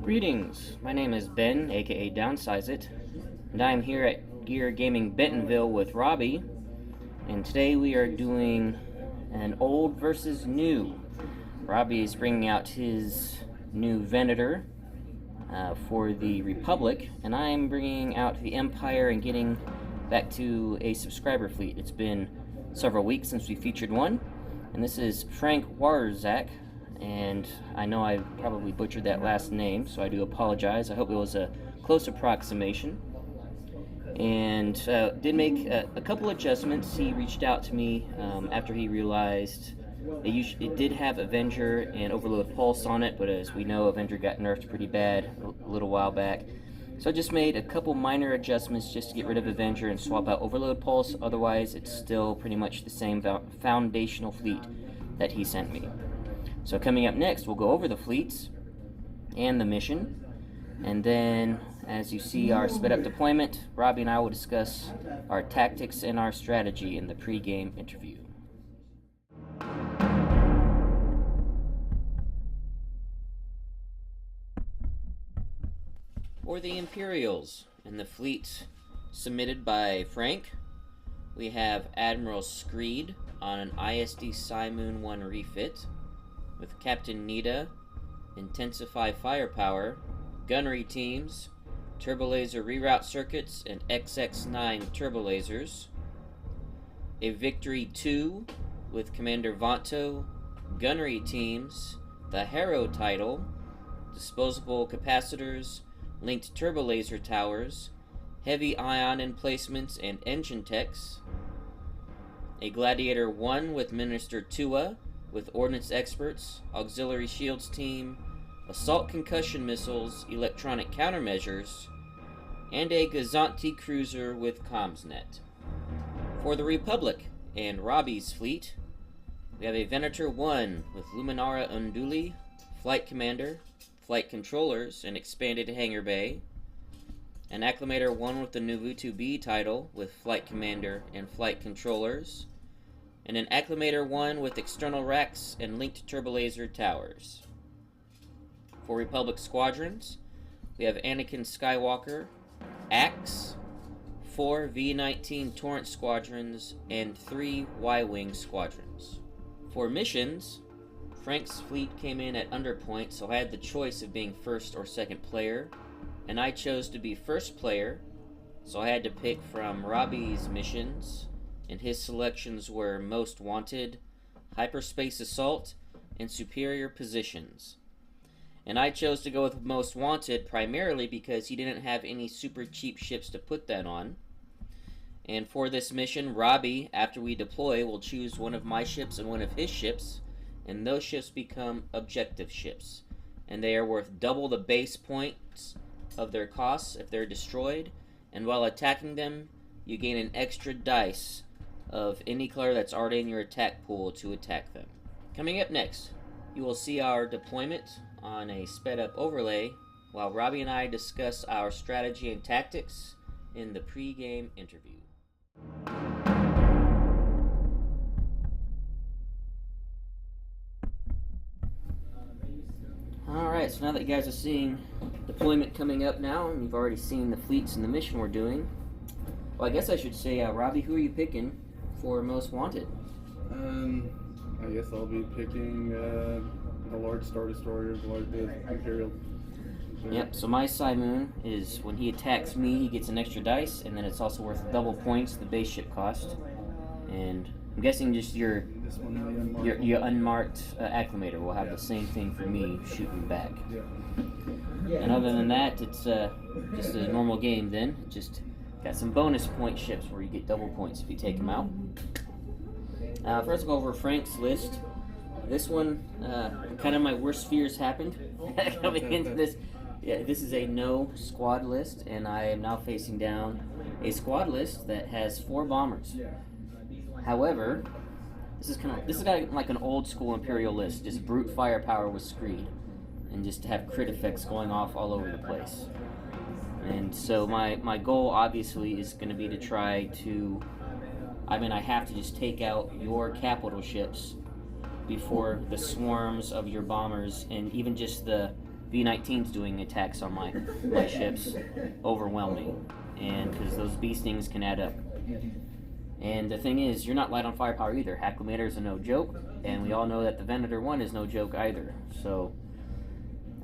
Greetings, my name is Ben, aka Downsize It, and I am here at Gear Gaming Bentonville with Robbie, and today we are doing an old versus new. Robbie is bringing out his new Venator for the Republic, and I am bringing out the Empire and getting back to a subscriber fleet. It's been several weeks since we featured one, and this is Frank Warzak. And I know I probably butchered that last name, so I do apologize. I hope it was a close approximation. And did make a couple adjustments. He reached out to me after he realized it did have Avenger and Overload Pulse on it, but as we know, Avenger got nerfed pretty bad a little while back. So I just made a couple minor adjustments just to get rid of Avenger and swap out Overload Pulse. Otherwise, it's still pretty much the same foundational fleet that he sent me. So coming up next, we'll go over the fleets and the mission, and then as you see our sped up deployment, Robbie and I will discuss our tactics and our strategy in the pre-game interview. For the Imperials and the fleet submitted by Frank, we have Admiral Screed on an ISD Simoon 1 refit, with Captain Nita, Intensify Firepower, Gunnery Teams, Turbolaser Reroute Circuits, and XX9 Turbolasers. A Victory 2 with Commander Vanto, Gunnery Teams, the Harrow Title, Disposable Capacitors, Linked Turbolaser Towers, Heavy Ion Emplacements and Engine Techs. A Gladiator 1 with Minister Tua, with Ordnance Experts, Auxiliary Shields Team, Assault Concussion Missiles, Electronic Countermeasures, and a Gazanti Cruiser with CommsNet. For the Republic and Robbie's fleet, we have a Venator 1 with Luminara Unduli, Flight Commander, Flight Controllers, and Expanded Hangar Bay, an Acclimator 1 with the Nuvutu B title with Flight Commander and Flight Controllers, and an Acclimator 1 with external racks and linked turbolaser towers. For Republic squadrons, we have Anakin Skywalker, Axe, 4 V-19 Torrent squadrons, and 3 Y-Wing squadrons. For missions, Frank's fleet came in at underpoint, so I had the choice of being first or second player, and I chose to be first player, so I had to pick from Robbie's missions, and his selections were Most Wanted, Hyperspace Assault, and Superior Positions. And I chose to go with Most Wanted primarily because he didn't have any super cheap ships to put that on. And for this mission, Robbie, after we deploy, will choose one of my ships and one of his ships, and those ships become objective ships. And they are worth double the base points of their costs if they're destroyed, and while attacking them, you gain an extra dice of any color that's already in your attack pool to attack them. Coming up next, you will see our deployment on a sped up overlay while Robbie and I discuss our strategy and tactics in the pre-game interview. Alright, so now that you guys are seeing deployment coming up now, and you've already seen the fleets and the mission we're doing, well, I guess I should say, Robbie, who are you picking for Most Wanted? I guess I'll be picking the large Star Destroyer, the Imperial. Yep, so my Simoon is when he attacks me, he gets an extra dice, and then it's also worth double points, the base ship cost. And I'm guessing just your unmarked Acclimator will have the same thing for me shooting back. Yeah. And other than that, it's just a normal game then. Just got some bonus point ships where you get double points if you take them out. First, I'll go over Frank's list. This one, kind of my worst fears happened coming into this. Yeah, this is a no squad list, and I am now facing down a squad list that has 4 bombers. However, this is kind of like an old school Imperial list, just brute firepower with Screed, and just to have crit effects going off all over the place. And so my goal obviously is going to be to try to, I have to just take out your capital ships before the swarms of your bombers, and even just the V-19s doing attacks on my ships overwhelming, and because those bee stings can add up. And the thing is, you're not light on firepower either. Acclimators are no joke, and we all know that the Venator 1 is no joke either. So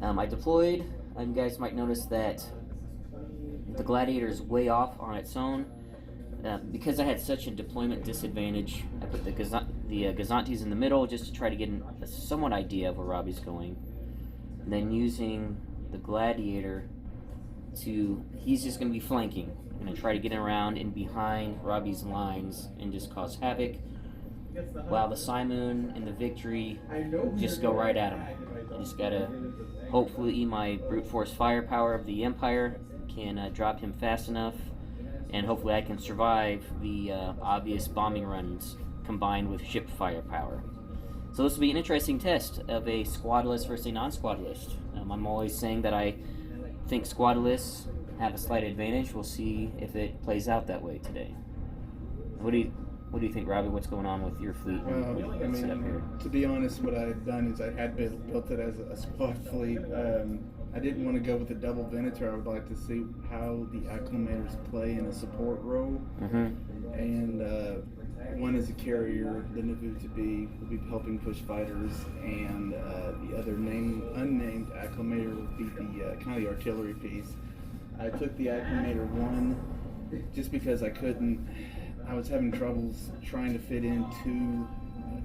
I deployed, and you guys might notice that the Gladiator is way off on its own. Because I had such a deployment disadvantage, I put the Gazantes in the middle just to try to get a somewhat idea of where Robbie's going. And then using the Gladiator he's just going to be flanking. I'm going to try to get around in behind Robbie's lines and just cause havoc, while the Simoon and the Victory just go right at him. I just got to hopefully my brute force firepower of the Empire can drop him fast enough, and hopefully I can survive the obvious bombing runs combined with ship firepower. So this will be an interesting test of a squad list versus a non-squad list. I'm always saying that I think squad lists have a slight advantage. We'll see if it plays out that way today. What do you think, Robbie? What's going on with your fleet? Set up here? To be honest, what I had done is I had built it as a squad fleet. I didn't want to go with a double Venator. I would like to see how the Acclimators play in a support role. And one is a carrier, the Navu to be will be helping push fighters, and the other unnamed Acclimator will be the kind of the artillery piece. I took the Acclimator 1 just because I was having troubles trying to fit in 2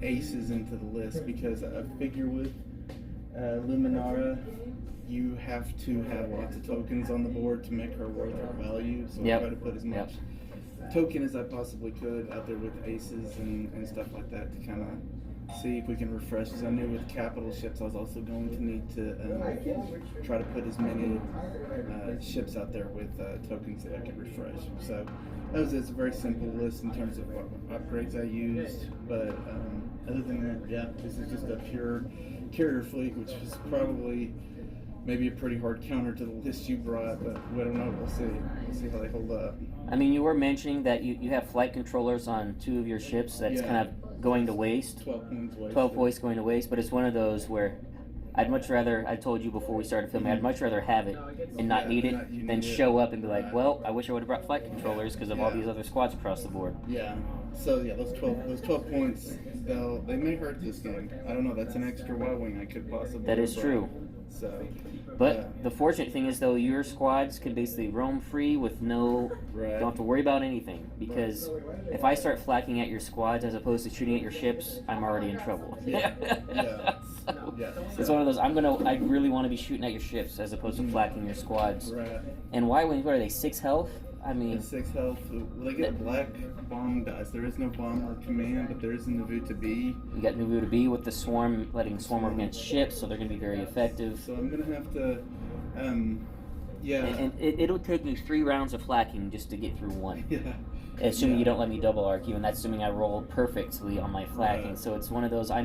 aces into the list, because I figure with Luminara, you have to have lots of tokens on the board to make her worth her value. So I try to put as much token as I possibly could out there with aces and stuff like that to kind of see if we can refresh. Because I knew with capital ships I was also going to need to try to put as many ships out there with tokens that I could refresh. So it's a very simple list in terms of what upgrades I used. But other than that, this is just a pure carrier fleet, which is probably maybe a pretty hard counter to the list you brought, but we don't know. We'll see. We'll see how they hold up. I mean, you were mentioning that you have flight controllers on 2 of your ships. That's kind of going to waste. 12 points waste. 12 points going to waste, but it's one of those where I'd much rather, I told you before we started filming, I'd much rather have it and not need it than show up and be like, well, I wish I would have brought flight controllers because of all these other squads across the board. Yeah. So those 12 points, they may hurt this game. I don't know. That's an extra Y-wing I could possibly. That is true. So, but the fortunate thing is, though, your squads can basically roam free with don't have to worry about anything, because if I start flacking at your squads as opposed to shooting at your ships, I'm already in trouble. It's one of those. I really want to be shooting at your ships as opposed to flacking your squads. And why? What are they? 6 health? I mean, 6 health. Well, they get black bomb dice. There is no bomb or command, but there is Navu to be. You got Navu to be with the swarm, letting swarm work against ships, so they're going to be very effective. So I'm going to have to, And it'll take me 3 rounds of flacking just to get through 1. Assuming you don't let me double arc you, and that's assuming I roll perfectly on my flacking. So it's one of those. I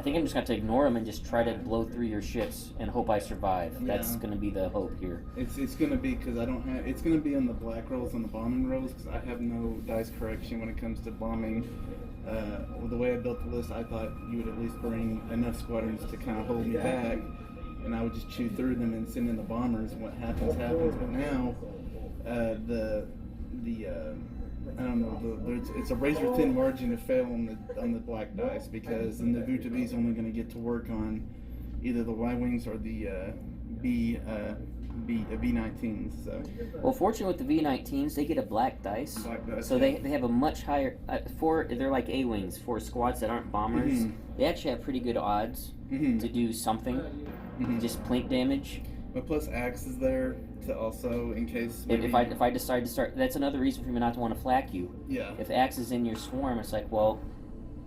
think I'm just going to ignore them and just try to blow through your ships and hope I survive. That's going to be the hope here. It's going to be because I don't have. It's going to be on the black rolls, on the bombing rolls, because I have no dice correction when it comes to bombing. The way I built the list, I thought you would at least bring enough squadrons to kind of hold me back, and I would just chew through them and send in the bombers. And what happens. But now, I don't know. It's a razor thin margin to fail on the black dice, because the Navu to be is only going to get to work on either the Y-wings or the V-19s. So. Well, fortunately with the V-19s, they get a black dice. So they have a much higher they're like A-wings for squads that aren't bombers. They actually have pretty good odds to do something, just plink damage. But plus Axe is there to also, in case if I decide to start, that's another reason for me not to want to flak you. If Axe is in your swarm, it's like, well,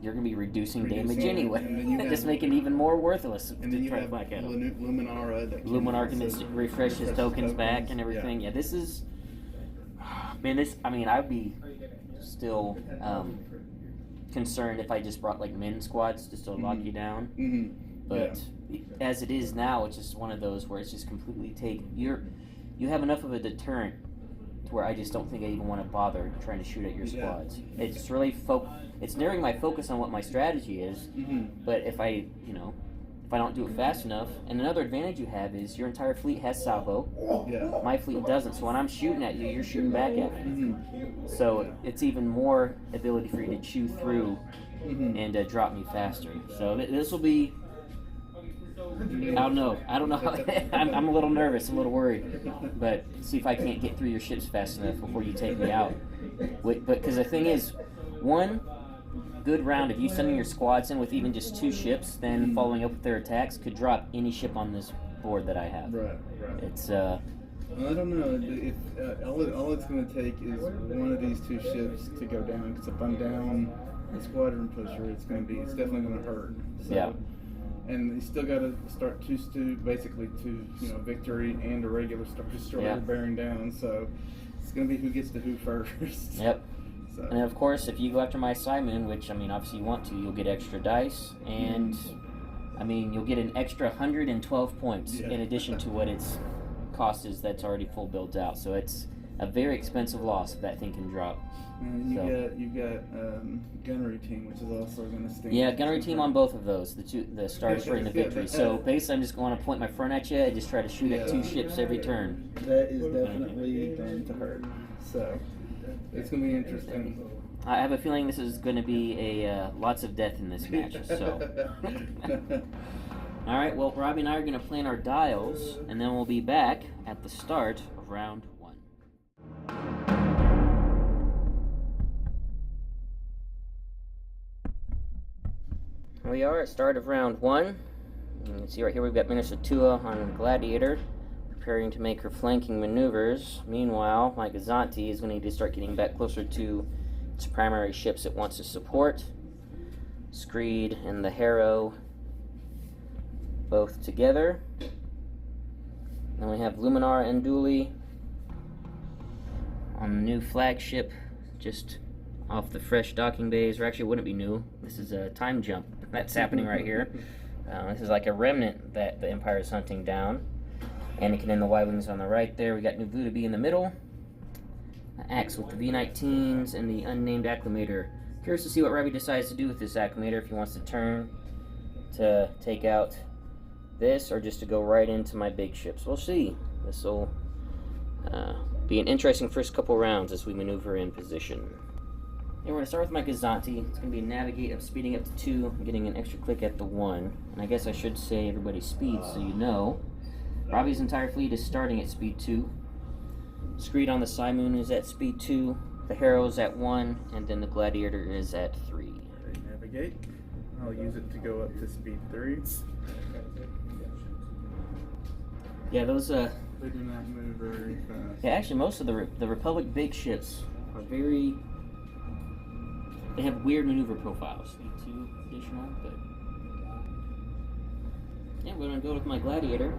you're going to be reducing damage anyway. Just make it even more worthless to try to flak at him. Luminara. Luminara can refresh his tokens back and everything. Yeah, this is... Man, I'd be still concerned if I just brought like min squads just to lock you down. But as it is now, it's just one of those where it's just completely you have enough of a deterrent to where I just don't think I even want to bother trying to shoot at your squads. It's really it's narrowing my focus on what my strategy is. But if I if I don't do it fast enough. And another advantage you have is your entire fleet has salvo. Yeah. My fleet doesn't. So when I'm shooting at you, you're shooting back at me. So it's even more ability for you to chew through and drop me faster. So this will be. I don't know. I'm a little nervous. I'm a little worried. But see if I can't get through your ships fast enough before you take me out. But because the thing is, one good round of you sending your squads in with even just 2 ships, then following up with their attacks, could drop any ship on this board that I have. Right. It's I don't know. If all it's going to take is one of these 2 ships to go down. Because if I'm down a squadron pusher, it's definitely going to hurt. So, yeah. And you still got to start basically two, victory and a regular destroyer bearing down. So it's going to be who gets to who first. Yep. So. And of course, if you go after my Simon, which obviously you want to, you'll get extra dice, and you'll get an extra 112 points in addition to what its cost is that's already full built out. So it's a very expensive loss if that thing can drop. And you got gunnery team, which is also going to sting. Yeah, gunnery team on both of those, the Star Destroyer and the Victory. So basically, I'm just going to point my front at you and just try to shoot at 2 ships every turn. That is definitely going to hurt. So it's going to be interesting. I have a feeling this is going to be a lots of death in this match. So. All right. Well, Robbie and I are going to plan our dials, and then we'll be back at the start of round 1. Here we are at start of round 1. You can see right here we've got Minnesota on Gladiator, preparing to make her flanking maneuvers. Meanwhile, my Gazanti is going to need to start getting back closer to its primary ships it wants to support. Screed and the Harrow both together. Then we have Luminara and Unduli on the new flagship, just off the fresh docking bays, or actually it wouldn't be new. This is a time jump that's happening right here. This is like a remnant that the Empire is hunting down. Anakin and the Y-Wings on the right there. We got Nuvu to be in the middle. Axe with the V-19s and the unnamed acclimator. Curious to see what Robbie decides to do with this acclimator, if he wants to turn to take out this or just to go right into my big ships. We'll see. This will be an interesting first couple rounds as we maneuver in position. And we're going to start with my Gazanti. It's going to be a navigate of speeding up to 2, and getting an extra click at the 1. And I guess I should say everybody's speed so you know. Robbie's entire fleet is starting at speed 2. Screed on the Simoon is at speed 2. The Harrow is at 1, and then the Gladiator is at 3. Navigate. I'll use it to go up to speed 3. Yeah, those they do not move very fast. Yeah, actually most of the Republic big ships are very... They have weird maneuver profiles. Speed 2 additional, but... Yeah, we're going to go with my Gladiator.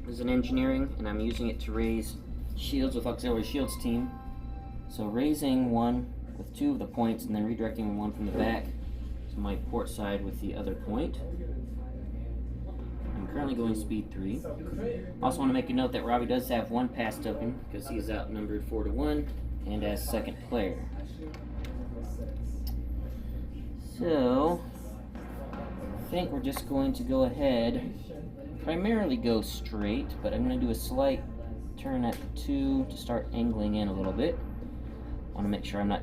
This is an engineering, and I'm using it to raise shields with auxiliary shields team. So raising 1 with 2 of the points, and then redirecting 1 from the back to my port side with the other point. I'm currently going speed 3. Also want to make a note that Robbie does have 1 pass token, because he is outnumbered 4-1, and as second player. So, I think we're just going to go ahead, primarily go straight, but I'm going to do a slight turn at 2 to start angling in a little bit. I want to make sure I'm not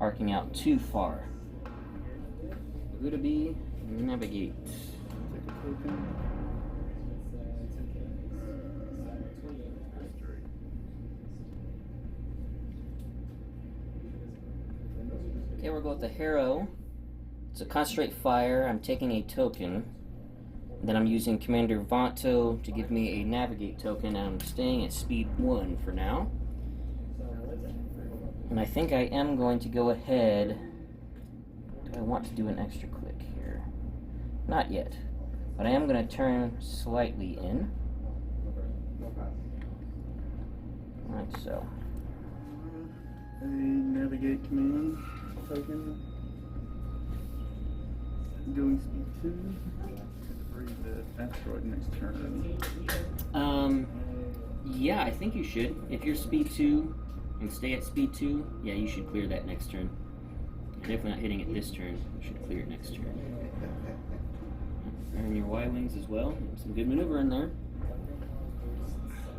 arcing out too far. Who to be? Navigate. Take a token. Okay, we'll go with the Harrow. It's a concentrate fire. I'm taking a token. Then I'm using Commander Vonto to give me a navigate token, and I'm staying at speed 1 for now. And I think I am going to go ahead. Do I want to do an extra click here? Not yet. But I am going to turn slightly in. Like so. A navigate command token. Going speed 2. Read the asteroid next turn. Yeah, I think you should. If you're speed 2 and stay at speed 2, yeah, you should clear that next turn. You're definitely not hitting it this turn. You should clear it next turn. Earn your Y-wings as well. Some good maneuver in there.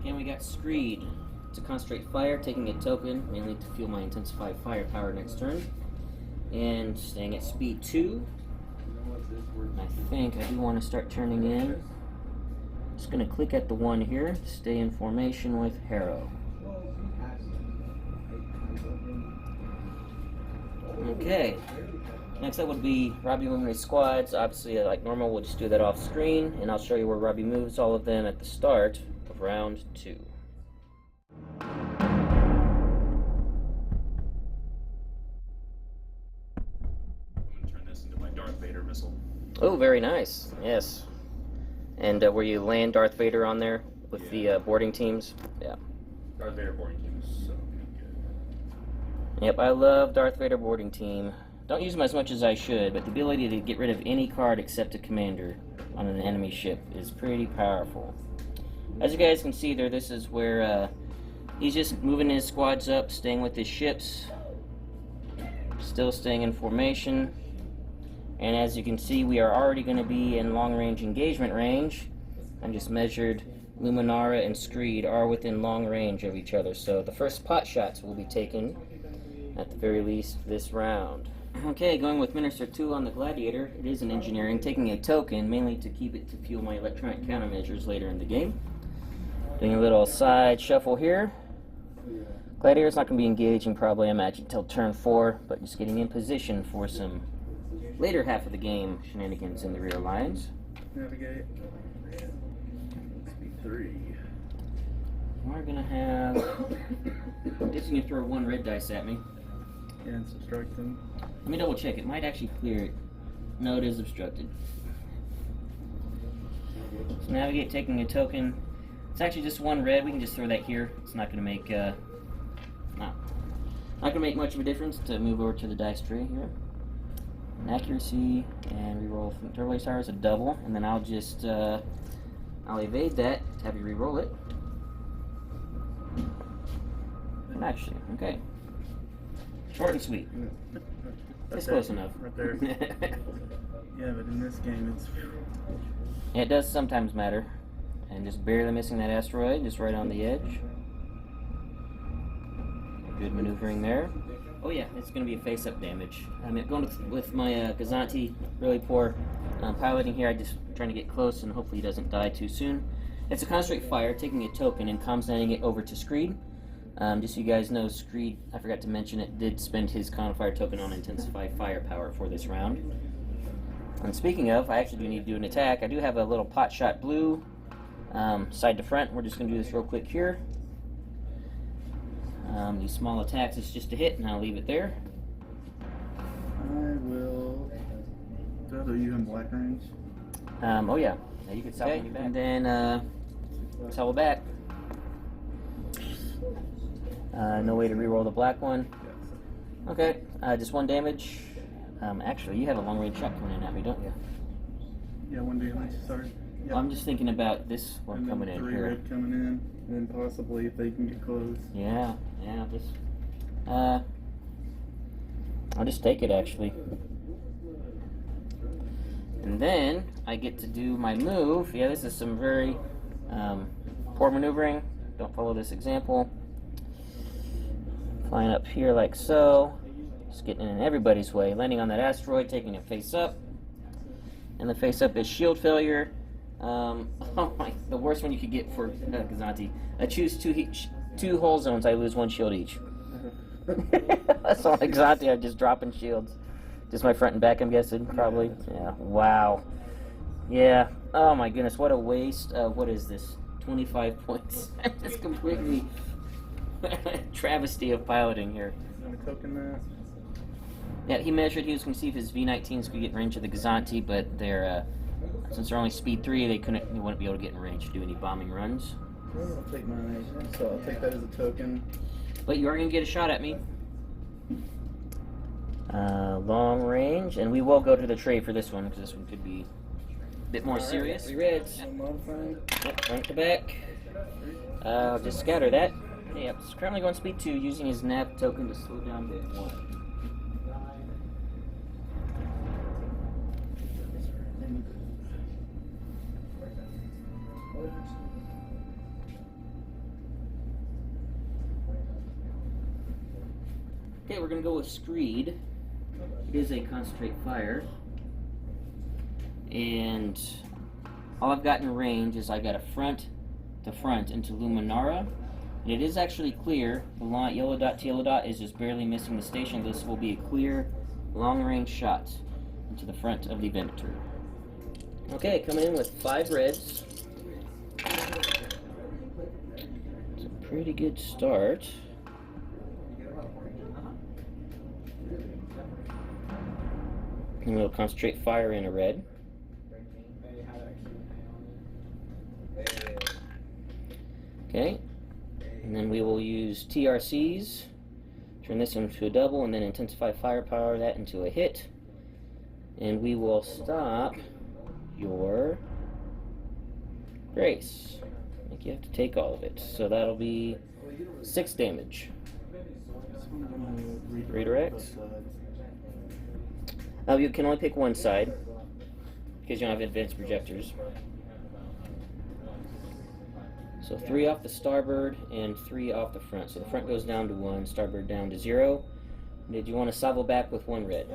And we got Screed. It's a concentrate fire, taking a token, mainly to fuel my intensified firepower next turn. And staying at speed 2. I think I do want to start turning in. Just going to click at the 1 here, stay in formation with Harrow. Okay. Next up would be Robbie moving his squads. Obviously, like normal, we'll just do that off screen, and I'll show you where Robbie moves all of them at the start of round 2. I'm gonna turn this into my Darth Vader missile. Oh, very nice. Yes. And where you land Darth Vader on there with the boarding teams. Yeah. Darth Vader boarding team is so good. Yep, I love Darth Vader boarding team. Don't use them as much as I should, but the ability to get rid of any card except a commander on an enemy ship is pretty powerful. As you guys can see there, this is where he's just moving his squads up, staying with his ships, still staying in formation. And as you can see, we are already going to be in long-range engagement range. I just measured Luminara and Screed are within long range of each other, so the first pot shots will be taken, at the very least, this round. Okay, going with Minister 2 on the Gladiator. It is an engineering, taking a token, mainly to keep it to fuel my electronic countermeasures later in the game. Doing a little side shuffle here. Gladiator's not going to be engaging probably, I imagine, until turn 4, but just getting in position for some later half of the game shenanigans in the rear lines. Navigate. Speed 3. We're going to have... It's going to throw 1 red dice at me. Yeah, it's obstructed. Let me double check. It might actually clear it. No, it is obstructed. So navigate, taking a token. It's actually just 1 red. We can just throw that here. It's not going to make not going to make much of a difference to move over to the dice tray here. An accuracy and reroll from Turbo Star is a double, and then I'll just I'll evade that. Have you reroll it. Actually, okay. Short and sweet. It's close enough. Right there. Yeah, but in this game, it's... Yeah, it does sometimes matter. And just barely missing that asteroid, just right on the edge. Good maneuvering there. Oh yeah, it's going to be a face-up damage. I'm going with my Gazanti, really poor piloting here. I just trying to get close and hopefully he doesn't die too soon. It's a concentrate fire, taking a token and comsending it over to Screed. Just so you guys know, Screed, I forgot to mention it, did spend his Conifire token on Intensified Firepower for this round. And speaking of, I actually do need to do an attack. I do have a little pot shot blue, side to front. We're just going to do this real quick here. These small attacks, it's just a hit, and I'll leave it there. I will... Are you in black range? Oh yeah. Yeah, you can salvo me back. And then, salvo back. No way to reroll the black one. Okay, just 1 damage. Actually, you have a long-range shot coming in at me, don't you? Yeah, 1 damage, sorry. Yep. Well, I'm just thinking about this one coming in 3 here. red coming in, and then possibly if they can get close. Yeah, just... I'll just take it, actually. And then, I get to do my move. Yeah, this is some very poor maneuvering. Don't follow this example. Flying up here like so. Just getting in everybody's way. Landing on that asteroid, taking it face up. And the face up is shield failure. Oh my, the worst one you could get for Gazanti. I choose 2 hull zones, I lose 1 shield each. That's all Gazanti, I'm just dropping shields. Just my front and back, I'm guessing, probably. Yeah, wow. Yeah, oh my goodness, what a waste of, what is this, 25 points. Just completely travesty of piloting here. I'm gonna token that. Yeah, he measured, he was going to see if his V-19s could get in range of the Gazanti, but they're, since they're only speed 3, they wouldn't be able to get in range to do any bombing runs. Well, I'll take mine, so I'll take that as a token. But you are going to get a shot at me. Long range, and we will go to the tray for this one, because this one could be a bit more serious. 3 reds. Modifying. Yep, front to back. Just scatter that. Yep, it's currently going speed 2, using his nav token to slow down bit 1. Okay, we're gonna go with Screed. It is a concentrate fire. And all I've got in range is I got a front to front into Luminara. And it is actually clear. The line, yellow dot to yellow dot is just barely missing the station. This will be a clear, long-range shot into the front of the Venator. Okay, coming in with 5 reds. It's a pretty good start. And we'll concentrate fire in a red. Okay, and then we will use TRCs, turn this into a double, and then intensify firepower that into a hit. And we will stop your brace. I think you have to take all of it. So that'll be 6 damage. Redirect. You can only pick one side because you don't have advanced projectors. So 3 off the starboard and 3 off the front. So the front goes down to 1, starboard down to 0. Did you want to salvo back with 1 red?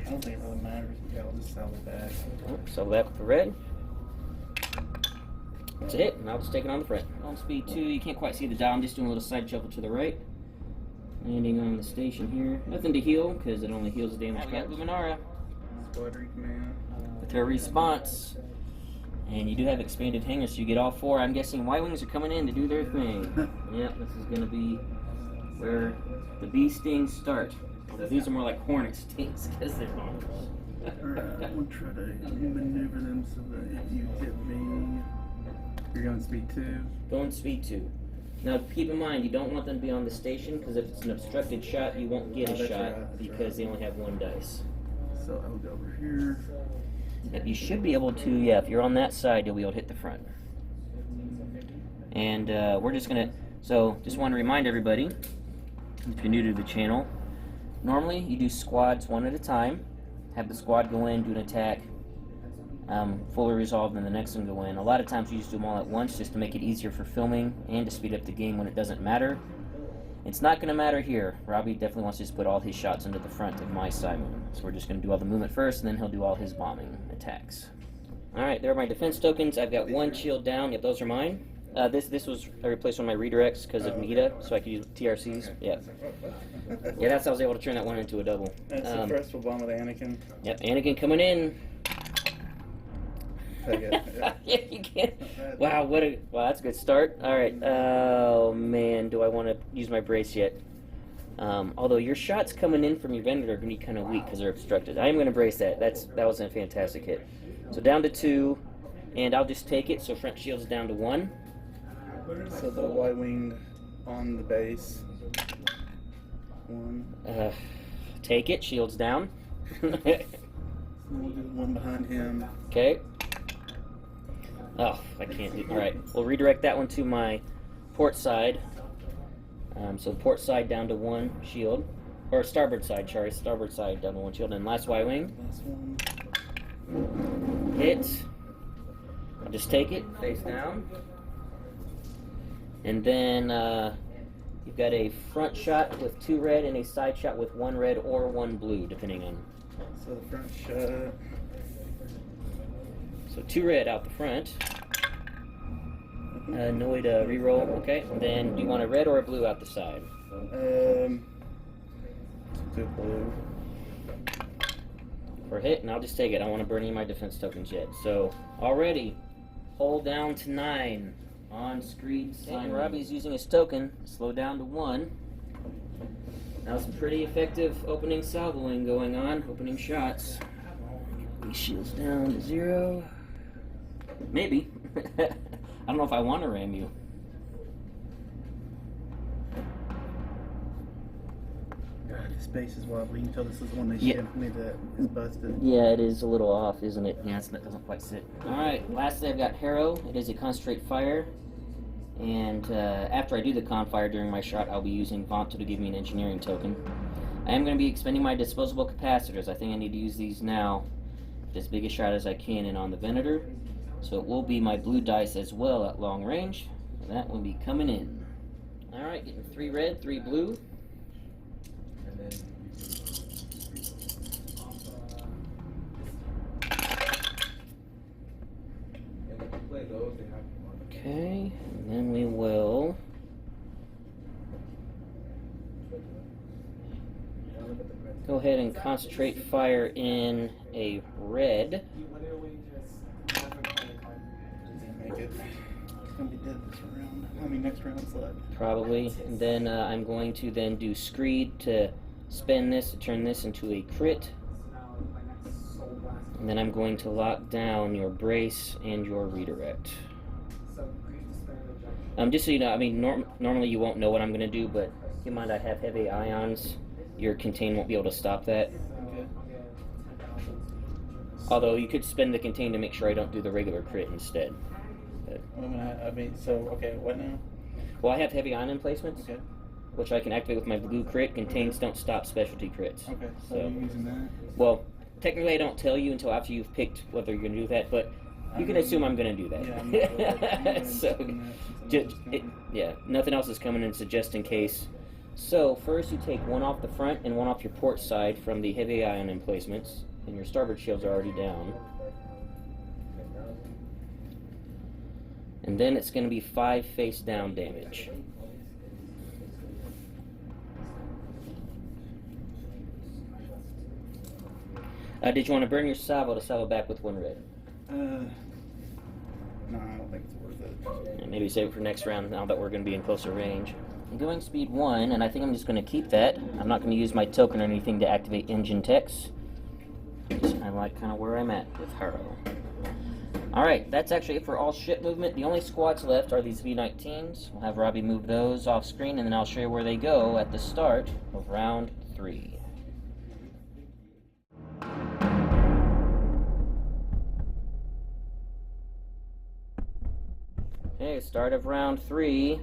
I don't think it really matters. Yeah, I'll just salvo back. Salvo back with the red. That's it, and I'll just take it on the front. On speed 2, you can't quite see the dial. I'm just doing a little side shuffle to the right. Landing on the station here. Nothing to heal, because it only heals the damage. We got Luminara Squadron command. with her response. And you do have expanded hangars, so you get all 4. I'm guessing Y-Wings are coming in to do their thing. Yep, this is going to be where the bee stings start. Although these are more like hornet stings, because they're bombers. Alright, I'm going to try to maneuver them so that if you hit me... You're going speed 2. Going speed 2. Now keep in mind, you don't want them to be on the station, because if it's an obstructed shot, you won't get a that's shot, right, because they only have 1 dice. So I'll go over here. But you should be able to, yeah, if you're on that side, you'll be able to hit the front. And we're just going to, so just want to remind everybody, if you're new to the channel, normally you do squads 1 at a time, have the squad go in, do an attack, fully resolved, and the next one go in. A lot of times you just do them all at once just to make it easier for filming and to speed up the game when it doesn't matter. It's not going to matter here. Robbie definitely wants to just put all his shots into the front of my Simon. So we're just going to do all the movement first, and then he'll do all his bombing attacks. Alright, there are my defense tokens. I've got 1 shield down. Yep, those are mine. This was, I replaced one of my redirects because of Nita, so I could use TRCs. Yeah. Yeah, that's how I was able to turn that one into a double. That's the first one with Anakin. Yep, Anakin coming in. Yeah. Yeah, you can. Wow, wow, that's a good start. All right. Oh man, do I want to use my brace yet? Although your shots coming in from your Venator are going to be kind of weak because they're obstructed. I am going to brace that. That was a fantastic hit. So down to 2, and I'll just take it. So front shield's down to 1. So the Y-wing on the base. 1. Take it. Shield's down. We'll do 1 behind him. Okay. Oh, I can't do. All right, we'll redirect that one to my port side. So port side down to 1 shield, or starboard side. Sorry, starboard side down to 1 shield, and last Y-wing. Last one. Hit. I'll just take it face down, and then you've got a front shot with 2 red and a side shot with 1 red or 1 blue, depending on. So the front shot. So 2 red out the front. No way to reroll. Okay. And then do you want a red or a blue out the side? Good blue. For a hit, and I'll just take it. I don't want to burn any of my defense tokens yet. So already, hold down to 9 on Screed. And Robbie's using his token. Slow down to 1. Now some pretty effective opening salvoing going on. Opening shots. These shields down to 0. Maybe. I don't know if I want to ram you. God, his base is wobbly. You can tell this is one they Yeah. shipped me that is busted. Yeah, it is a little off, isn't it? Yeah, that doesn't quite sit. Alright, lastly I've got Harrow. It is a concentrate fire. And after I do the con fire during my shot, I'll be using Vanto to give me an engineering token. I am going to be expending my disposable capacitors. I think I need to use these now. Get as big a shot as I can in on the Venator. So it will be my blue dice as well at long range. And that will be coming in. Alright, getting 3 red, 3 blue. Okay, and then we will go ahead and concentrate fire in a red. Make it. It's gonna be dead this round. I mean, next round's left. Probably. And then I'm going to then do Screed to spend this, to turn this into a crit. And then I'm going to lock down your brace and your redirect. Just so you know, I mean, normally you won't know what I'm going to do, but keep in mind I have heavy ions. Your contain won't be able to stop that. Okay. Although you could spend the contain to make sure I don't do the regular crit instead. But, I mean, so, okay, what now? well, I have heavy ion emplacements, Okay. which I can activate with my blue crit. Contains don't stop specialty crits. Okay, so So- you're using that? Well, technically I don't tell you until after you've picked whether you're going to do that, but you can assume I'm going to do that. Yeah, I'm not So, yeah, nothing else is coming in, so just in case. So, first you take one off the front and one off your port side from the heavy ion emplacements, and your starboard shields are already down. And then it's going to be 5 face down damage. Did you want to burn your salvo to salvo back with 1 red? No, I don't think it's worth it. And maybe save it for next round now that we're going to be in closer range. I'm going speed 1, and I think I'm just going to keep that. I'm not going to use my token or anything to activate engine techs. I like kind of where I'm at with Harrow. Alright, that's actually it for all ship movement. The only squads left are these V-19s. We'll have Robbie move those off screen, and then I'll show you where they go at the start of round 3. Okay, start of round 3.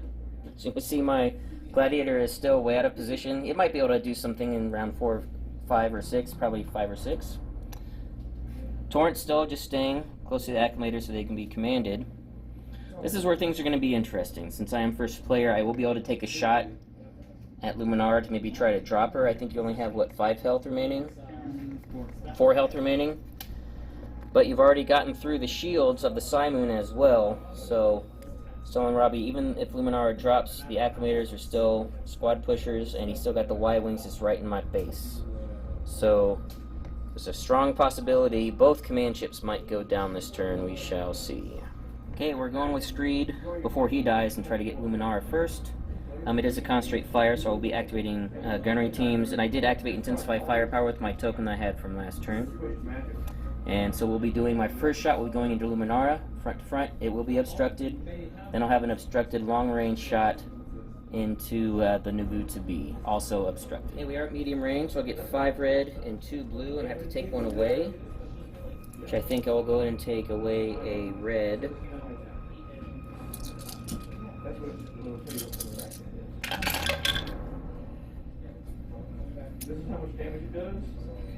As you can see, my Gladiator is still way out of position. It might be able to do something in round 4, 5, or 6, probably 5 or 6. Torrent's still just staying close to the acclimator so they can be commanded. This is where things are going to be interesting. Since I am first player, I will be able to take a shot at Luminara to maybe try to drop her. I think you only have, what, 5 health remaining? 4 health remaining? But you've already gotten through the shields of the Simoon as well, so telling Robbie, even if Luminara drops, the acclimators are still squad pushers, and he's still got the Y-wings just right in my face. So there's a strong possibility both command ships might go down this turn. We shall see. Okay, we're going with Screed before he dies and try to get Luminara first. It is a concentrate fire, so I'll be activating gunnery teams, and I did activate intensify firepower with my token that I had from last turn. And so we'll be doing my first shot. We'll be going into Luminara, front to front. It will be obstructed. Then I'll have an obstructed long-range shot into the Nubu-to-be, also obstructed. Okay, we are at medium range, so I'll get 5 red and 2 blue, and I have to take one away, which I think I'll go ahead and take away a red.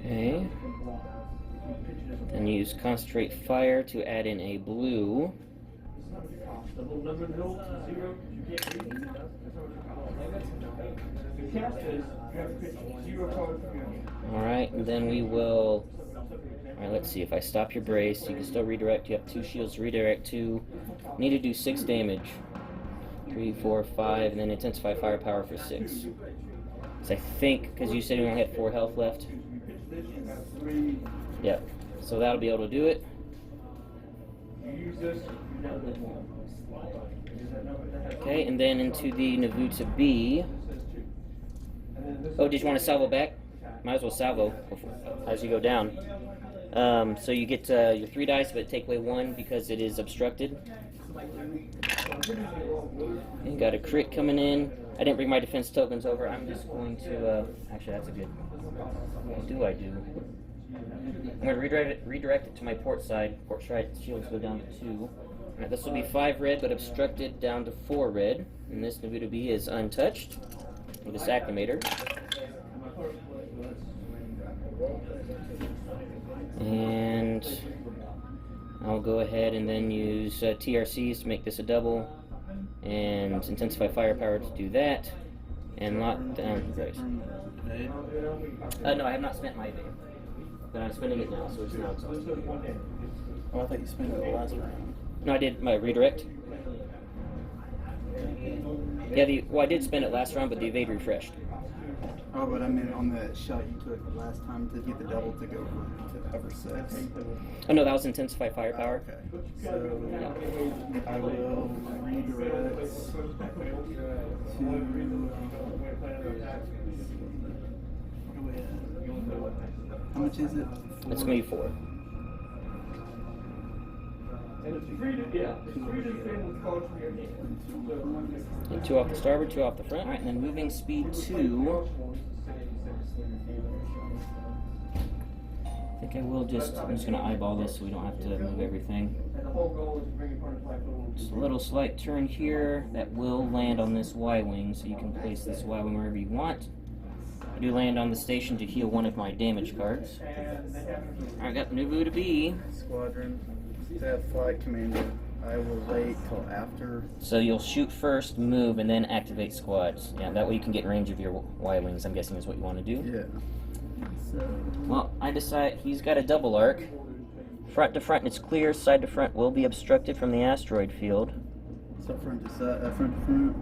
Okay. Then use concentrate fire to add in a blue. Alright, and then we will... Alright, let's see. If I stop your brace, you can still redirect. You have 2 shields to redirect to. Need to do 6 damage. 3, 4, 5, and then intensify firepower for 6. So I think, because you said you only had 4 health left. Yep. So that'll be able to do it. Okay, and then into the Nubu-to-be. Oh, did you want to salvo back? Might as well salvo as you go down. So you get your 3 dice, but take away 1 because it is obstructed. And got a crit coming in. I didn't bring my defense tokens over. I'm just going to... actually, that's a good... What do I do? I'm going to redirect it to my port side. Port side shields go down to 2. Alright, this will be 5 red, but obstructed down to 4 red. And this Nubu-to-be is untouched with this acclimator. And I'll go ahead and then use TRCs to make this a double, and intensify firepower to do that, and lock down. Right. No, I have not spent my evade, but I'm spending it now, so it's now exhausted. Oh, I thought you spent it the last round. No, I did my redirect. Yeah, I did spend it last round, but the evade refreshed. Oh, but I mean on that shot you took last time to get the double to go to cover 6. Oh no, that was intensify firepower. Okay. So I will redirect to. How much is it? It's gonna be 4. And 2 off the starboard, 2 off the front. All right, and then moving speed 2. I think I will I'm just going to eyeball this so we don't have to move everything. Just a little slight turn here that will land on this Y-wing, so you can place this Y-wing wherever you want. I do land on the station to heal one of my damage cards. All right, got Nuvu to be. Squadron. To have flight commander. I will wait till after. So you'll shoot first, move, and then activate squads. Yeah, that way you can get in range of your Y-wings, I'm guessing is what you want to do. Yeah. So. Well, I decide he's got a double arc. Front to front, it's clear. Side to front will be obstructed from the asteroid field. So front to side, front to front.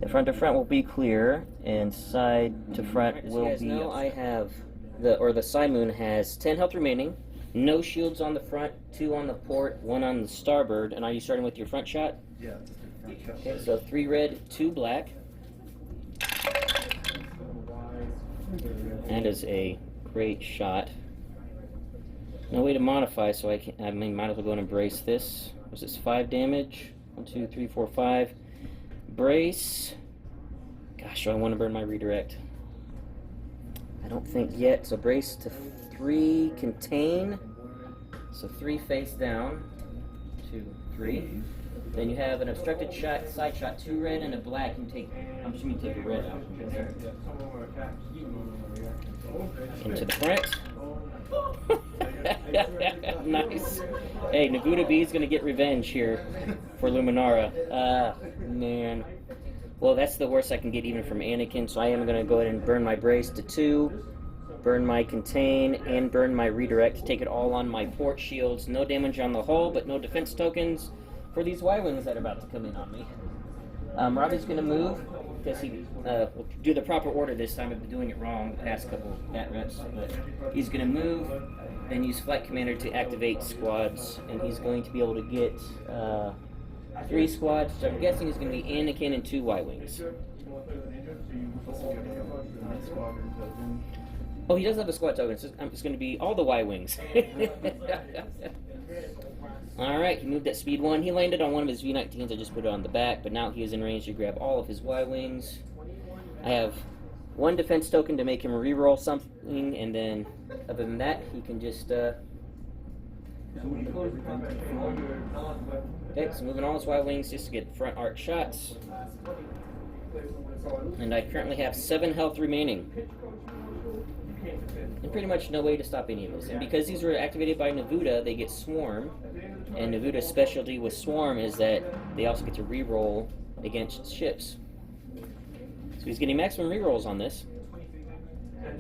The front to front will be clear, and side to front will be. Now I have the Simoon has 10 health remaining. No shields on the front, 2 on the port, 1 on the starboard. And are you starting with your front shot? Yeah. Okay, so 3 red, 2 black. That is a great shot. No way to modify, so might as well go and embrace this. Was this 5 damage? 1, 2, 3, 4, 5. Brace. Gosh, do I want to burn my redirect? I don't think yet. So brace to 3, contain. So 3 face down. 2, 3. Then you have an obstructed shot, side shot, 2 red and a black. You take, I'm assuming you take a red out. Into the front. Nice. Hey, Naguta B is going to get revenge here for Luminara. Man. Well, that's the worst I can get even from Anakin, so I am going to go ahead and burn my brace to 2, burn my contain, and burn my redirect. Take it all on my port shields. No damage on the hull, but no defense tokens for these Y-Wings that are about to come in on me. Robbie's going to move, because he will do the proper order this time. I've been doing it wrong the past couple bat reps, but he's going to move, then use Flight Commander to activate squads, and he's going to be able to get 3 squads, so I'm guessing it's going to be Anakin and 2 Y-Wings. Oh, he does have a squad token. It's going to be all the Y-Wings. Alright, he moved at speed 1. He landed on one of his V-19s. I just put it on the back, but now he is in range to grab all of his Y-Wings. I have 1 defense token to make him re-roll something, and then other than that, he can just okay, so moving all his Y-Wings just to get front arc shots. And I currently have 7 health remaining. And pretty much no way to stop any of this. And because these were activated by Navuta, they get Swarm. And Navuta's specialty with Swarm is that they also get to re-roll against ships. So he's getting maximum re-rolls on this.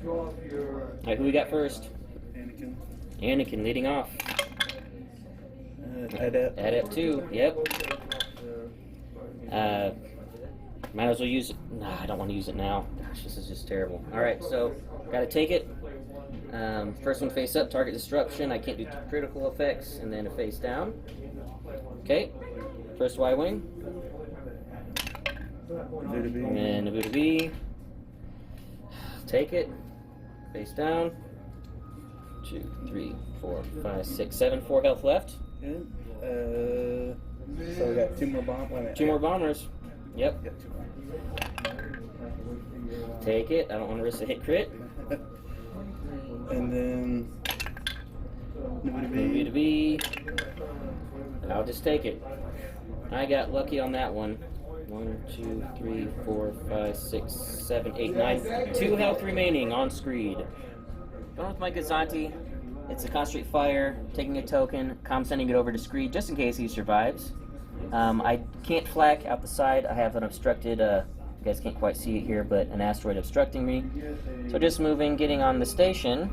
Alright, who we got first? Anakin. Anakin leading off. Adept. Adept 2, yep. Might as well use it. Nah, I don't want to use it now. Gosh, this is just terrible. Alright, so gotta take it. First one face up, target disruption. I can't do critical effects, and then a face down. Okay, first Y-Wing. And Navuta B. Take it. Face down. 2, 3, 4, 5, 6, 7. 4 health left. Good. So we got 2 more bombers. 2 more bombers. Yep. Yep, 2 more. Take it. I don't want to risk a hit crit. And then Navuta B. I'll just take it. I got lucky on that one. 1, 2, 3, 4, 5, 6, 7, 8, 9. 2 health remaining on Screed. Going with my Gazanti. It's a concentrate fire, taking a token, sending it over to Screed just in case he survives. I can't flak out the side. I have an obstructed, you guys can't quite see it here, but an asteroid obstructing me. So just moving, getting on the station,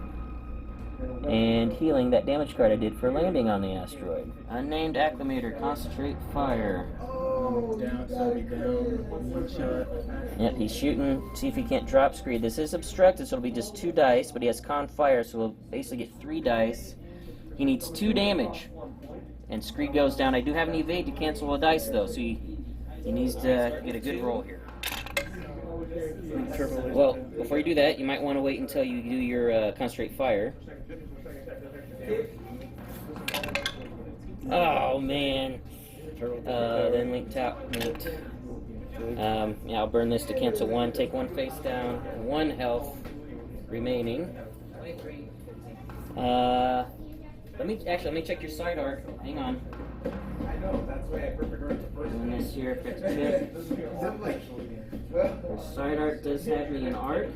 and healing that damage card I did for landing on the asteroid. Unnamed Acclimator, concentrate fire. Down, so be down. One shot. Yep, he's shooting. See if he can't drop Screed. This is obstructed, so it'll be just 2 dice, but he has con fire, so he'll basically get 3 dice. He needs 2 damage. And Screed goes down. I do have an evade to cancel a dice, though, so he needs to get a good roll here. Well, before you do that, you might want to wait until you do your concentrate fire. Oh, man. Then link top, linked. Yeah, I'll burn this to cancel 1. Take 1 face down. 1 health remaining. Let me check your side art. Hang on. I know, that's why I preferred Doing this here, fix chip. Your side art does have me in art.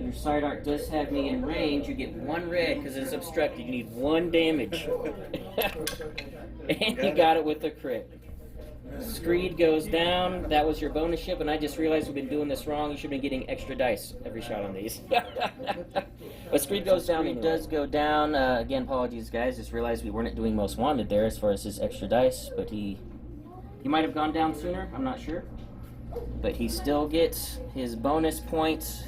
Your side art does have me in range. You get 1 red because it's obstructed. You need 1 damage. And you got it with a crit. Screed goes down. That was your bonus ship, and I just realized we've been doing this wrong. You should have been getting extra dice every shot on these. But Screed goes down. He does go down. Again, apologies, guys. Just realized we weren't doing most wanted there as far as his extra dice, but he might have gone down sooner. I'm not sure. But he still gets his bonus points,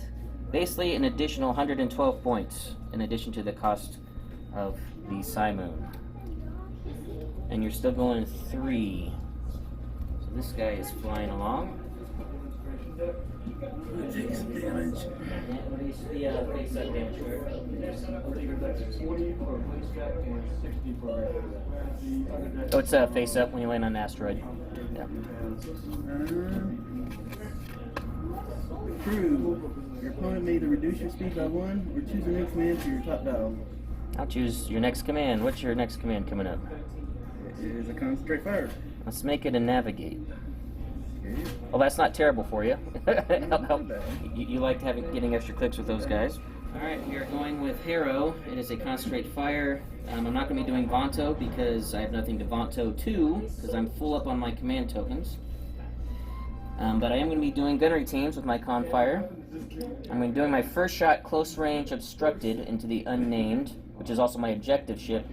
basically an additional 112 points in addition to the cost of the Simoon. And you're still going 3. So this guy is flying along. Take some damage. What is the face-up damage for? Oh, it's face-up when you land on an asteroid. Yeah. Crew, your opponent may either reduce your speed by 1 or choose a new command for your top dial. I'll choose your next command. What's your next command coming up? It is a concentrate fire. Let's make it a navigate. Okay. Well, that's not terrible for you. You like getting extra clicks with those guys. Alright, we are going with Harrow. It is a concentrate fire. I'm not going to be doing Vonto because I have nothing to Vonto to, because I'm full up on my command tokens. But I am going to be doing gunnery teams with my con fire. I'm going to be doing my first shot close range obstructed into the unnamed, which is also my objective ship.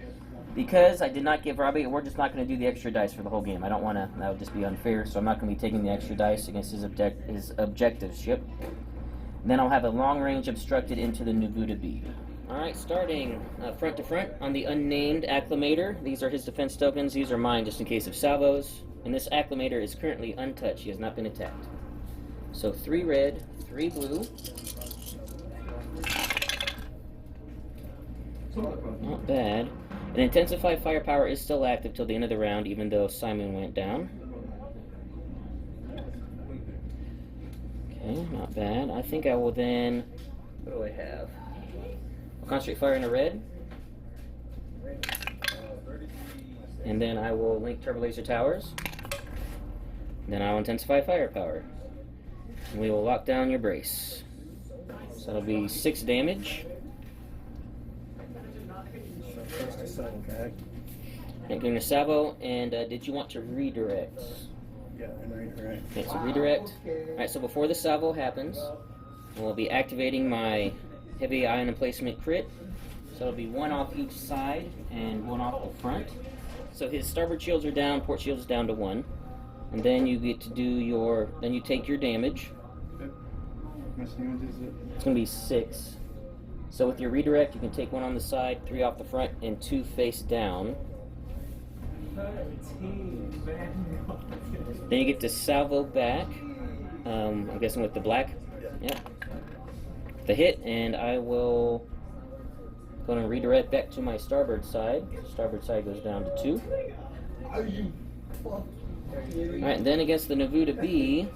Because I did not give Robbie, we're just not going to do the extra dice for the whole game. I don't want to, that would just be unfair, so I'm not going to be taking the extra dice against his objective ship. And then I'll have a long range obstructed into the Nubuta B. Alright, starting front to front on the unnamed Acclimator. These are his defense tokens, these are mine just in case of salvos. And this Acclimator is currently untouched, he has not been attacked. So 3 red, 3 blue. Not bad. And Intensified Firepower is still active till the end of the round, even though Simon went down. Okay, not bad. I think I will then... What do I have? I'll concentrate fire in a red. And then I will link Turbo Laser Towers. Then I'll Intensify Firepower. And we will lock down your brace. So that'll be 6 damage. And going to Savo, and did you want to redirect? Yeah, and redirect. Okay, so redirect. Alright, so before the salvo happens, we'll be activating my heavy ion emplacement crit. So it'll be 1 off each side and 1 off the front. So his starboard shields are down, port shields down to 1. And then you get to do your, then you take your damage. Okay. How much damage is it? It's going to be 6. So with your redirect, you can take 1 on the side, 3 off the front, and 2 face down. Then you get to salvo back. I'm guessing with the black. Yep. The hit, and I will go and redirect back to my starboard side. Starboard side goes down to 2. Alright, then against the Nubuta B,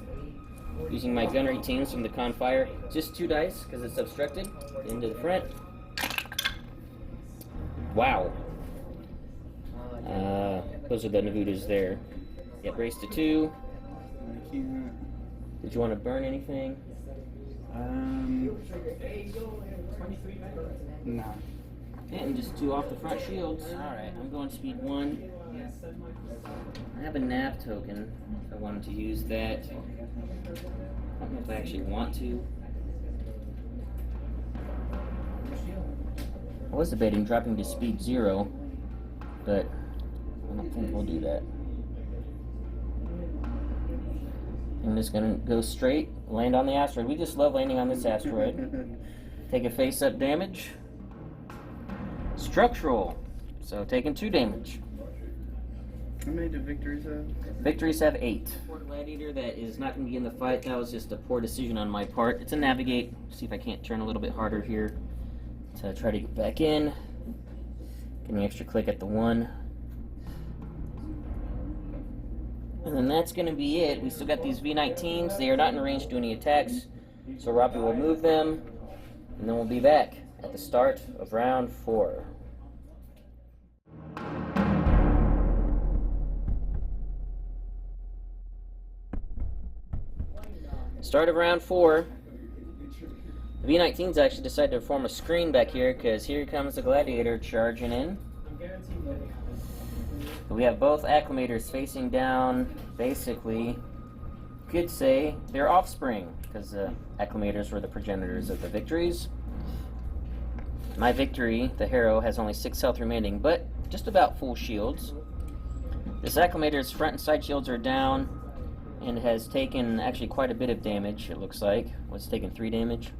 using my gunnery teams from the con fire, just 2 dice because it's obstructed. Into the front. Wow. Those are the Nubutas there. Yeah, brace to 2. Did you want to burn anything? Nah. And just 2 off the front shields. Alright, I'm going speed 1. I have a nav token if I wanted to use that. I don't know if I actually want to. I was debating dropping to speed 0, but I don't think we'll do that. I'm just gonna go straight, land on the asteroid. We just love landing on this asteroid. Take a face-up damage. Structural. So taking 2 damage. How many do victories have? Victories have 8. Gladiator that is not going to be in the fight. That was just a poor decision on my part. It's a navigate. See if I can't turn a little bit harder here to try to get back in. Give me an extra click at the 1. And then that's going to be it. We still got these V-19s. They are not in range to do any attacks. So Robbie will move them. And then we'll be back at the start of round 4. Start of round 4. The V-19s actually decided to form a screen back here because here comes the Gladiator charging in. We have both acclimators facing down, basically, you could say, their offspring, because the acclimators were the progenitors of the victories. My victory, the hero, has only 6 health remaining, but just about full shields. This acclimator's front and side shields are down, and has taken actually quite a bit of damage, it looks like. What's taken 3 damage?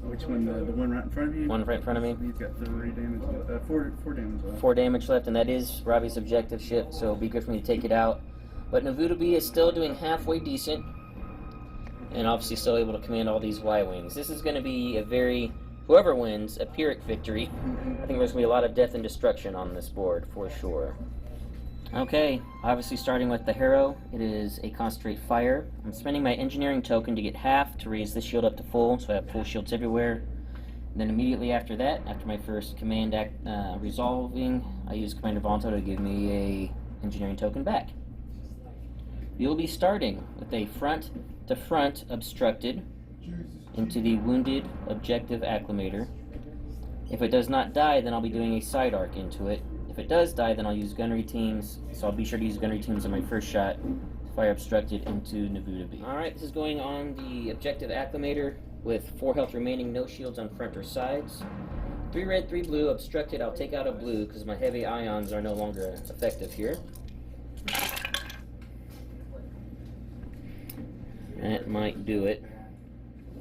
Which one? The one right in front of you? One right in front of me. He's got 3 damage. 4 damage left. 4 damage left, and that is Robbie's objective ship, so it'll be good for me to take it out. But Unduli is still doing halfway decent, and obviously still able to command all these Y-Wings. This is going to be a very, whoever wins, a Pyrrhic victory. I think there's going to be a lot of death and destruction on this board, for sure. Okay, obviously starting with the hero, it is a concentrate fire. I'm spending my engineering token to get half to raise this shield up to full, so I have full shields everywhere. And then immediately after that, after my first command act resolving, I use Commander Vonto to give me a engineering token back. You'll be starting with a front-to-front obstructed into the wounded objective acclimator. If it does not die, then I'll be doing a side arc into it. If it does die, then I'll use gunnery teams, so I'll be sure to use gunnery teams on my first shot to fire obstructed into Unduli. Alright, this is going on the objective acclimator with 4 health remaining, no shields on front or sides. 3 red, 3 blue, obstructed. I'll take out a blue because my heavy ions are no longer effective here. That might do it.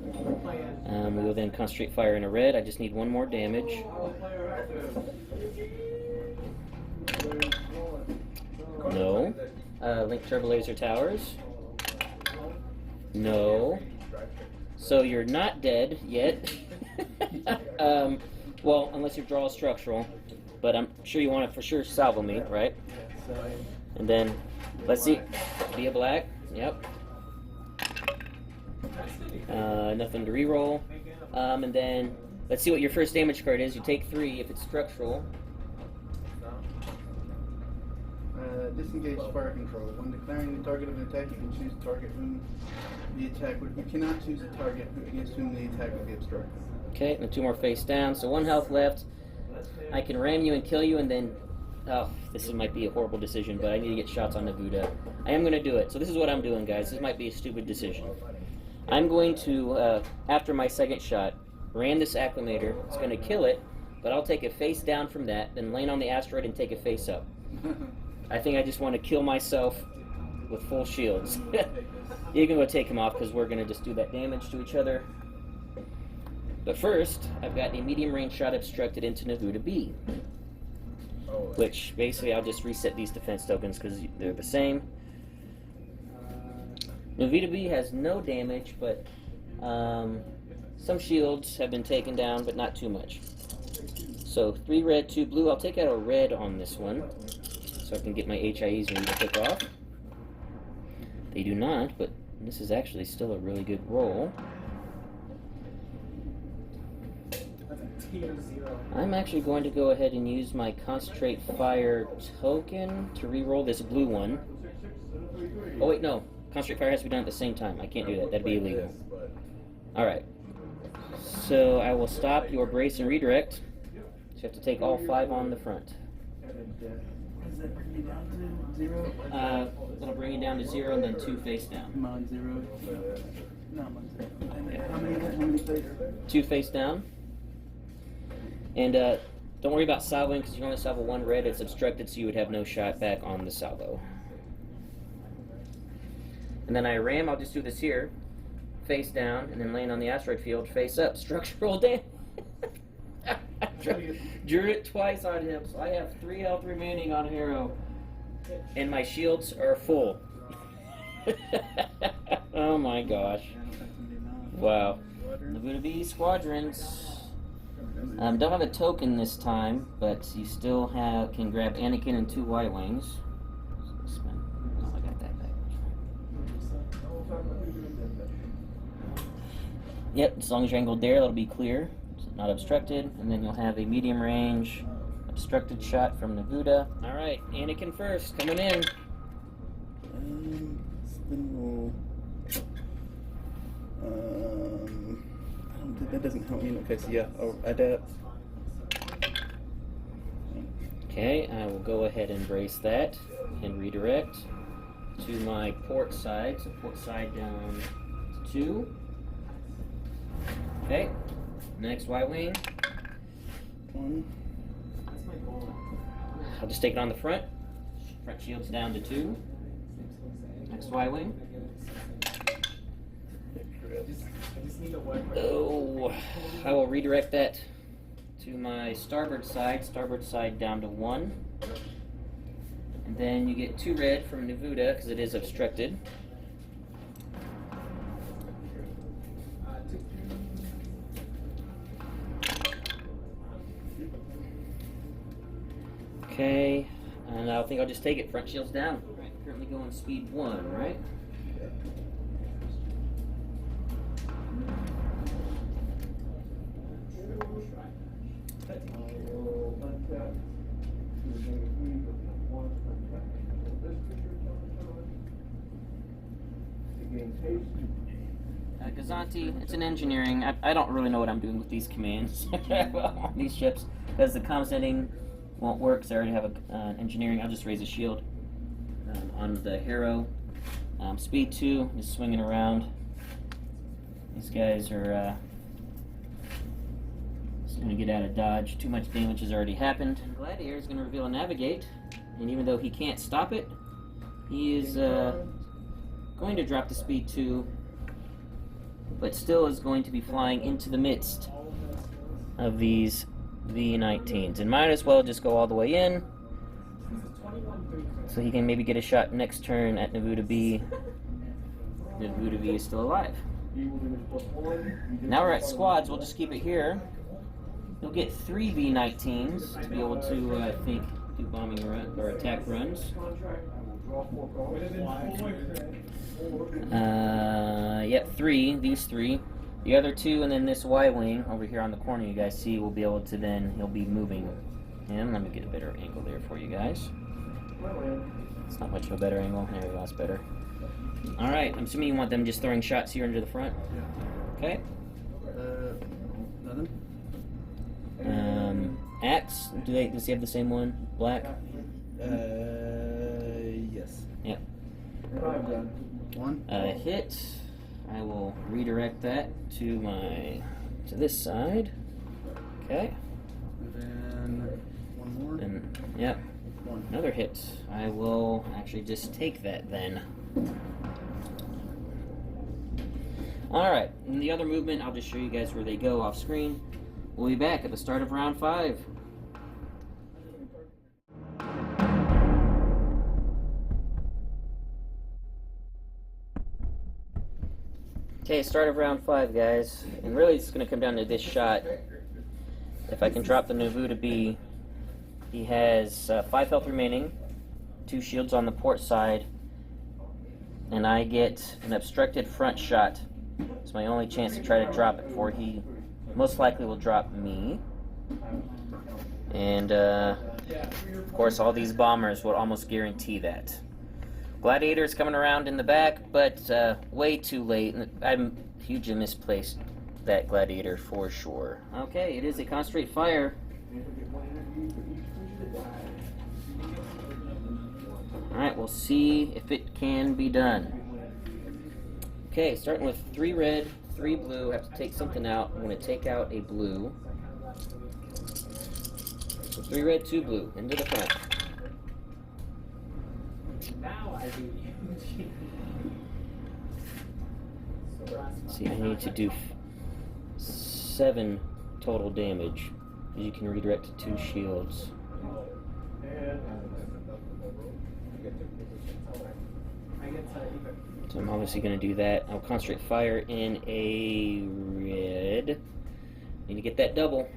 We will then concentrate fire in a red. I just need 1 more damage. No. Link turbo laser towers. No. So you're not dead yet. Well, unless you draw a structural. But I'm sure you want to for sure salvo me, right? And then, let's see. Be a black. Yep. Nothing to reroll. And then, let's see what your first damage card is. You take 3 if it's structural. Disengage fire control. When declaring the target of an attack, you can choose a target whom the attack would. You cannot choose a target against whom the attack would be obstructed. Okay, and 2 more face down. So 1 health left. I can ram you and kill you, and then. Oh, this might be a horrible decision, but I need to get shots on Unduli. I am going to do it. So this is what I'm doing, guys. This might be a stupid decision. I'm going to, after my second shot, ram this acclimator. It's going to kill it, but I'll take a face down from that, then land on the asteroid and take a face up. I think I just want to kill myself with full shields. You can go take him off because we're going to just do that damage to each other. But first, I've got a medium range shot obstructed into Unduli, which basically I'll just reset these defense tokens because they're the same. Unduli has no damage, but some shields have been taken down, but not too much. So 3 red, 2 blue. I'll take out a red on this one, so I can get my HIEs ready to pick off. They do not, but this is actually still a really good roll. I'm actually going to go ahead and use my Concentrate Fire token to re-roll this blue one. Oh wait, no. Concentrate Fire has to be done at the same time. I can't do that. That'd be illegal. Alright. So I will stop your brace and redirect. So you have to take all 5 on the front. Does that bring me down to 0? It'll bring you down to 0 and then 2 face down. I'm on 0. No, I'm on 0. And how many face? 2 face down. And don't worry about salvoing because you only salvo 1 red. It's obstructed, so you would have no shot back on the salvo. And then I ram. I'll just do this here. Face down, and then land on the asteroid field, face up. Structural damage. Drew it twice on him, so I have 3 health remaining on Hero. And my shields are full. Oh my gosh. Wow. Navuta B squadrons. Don't have a token this time, but you still can grab Anakin and 2 Y-Wings. Oh, I got that back. Yep, as long as you're angled there, that'll be clear. It's not obstructed. And then you'll have a medium range obstructed shot from Navuta. Alright, Anakin first, coming in. Spin roll. That doesn't help me. Okay, so yeah, I'll adapt. Okay, I will go ahead and brace that and redirect to my port side. So port side down to 2. Okay, next Y-Wing. 1. I'll just take it on the front. Front shield's down to 2. Next Y-Wing. Oh, I will redirect that to my starboard side down to 1. And then you get 2 red from Navuta because it is obstructed. Okay, and I think I'll just take it. Front shield's down. Right, currently going speed 1, right? Gazanti, it's an engineering. I don't really know what I'm doing with these commands on these ships because the comm setting won't work because I already have an engineering. I'll just raise a shield on the Hero. Speed 2 is swinging around. These guys are just going to get out of dodge. Too much damage has already happened. And Gladiator is going to reveal a navigate, and even though he can't stop it, he is going to drop the speed 2, but still is going to be flying into the midst of these V-19s. And might as well just go all the way in, so he can maybe get a shot next turn at Navuta B. Navuta B is still alive. Now we're at squads, we'll just keep it here. You'll get 3 V-19s to be able to, I think, do bombing or attack runs. Yep, 3, these 3. The other 2 and then this Y-Wing over here on the corner you guys see will be able to then, he'll be moving him. Let me get a better angle there for you guys. It's not much of a better angle. There we go, that's better. Alright, I'm assuming you want them just throwing shots here into the front? Okay. Nothing. Axe, does he have the same one? Black? Yes. Yep. 1. Hit. I will redirect that to this side. Okay. And then 1 more. And yep. 1. Another hit. I will actually just take that then. Alright, and the other movement, I'll just show you guys where they go off screen. We'll be back at the start of round 5. Okay, start of round 5, guys. And really it's going to come down to this shot. If I can drop the Navuta B, he has 5 health remaining, 2 shields on the port side, and I get an obstructed front shot. It's my only chance to try to drop it before he most likely will drop me. And of course all these bombers will almost guarantee that. Gladiator's coming around in the back, but way too late. I'm hugely misplaced that Gladiator for sure. Okay, it is a concentrate fire. Alright, we'll see if it can be done. Okay, starting with 3 red, 3 blue. I have to take something out. I'm going to take out a blue. So 3 red, 2 blue. Into the front. Let's see, I need to do 7 total damage. You can redirect to 2 shields. So I'm obviously going to do that. I'll concentrate fire in a red. Need to get that double.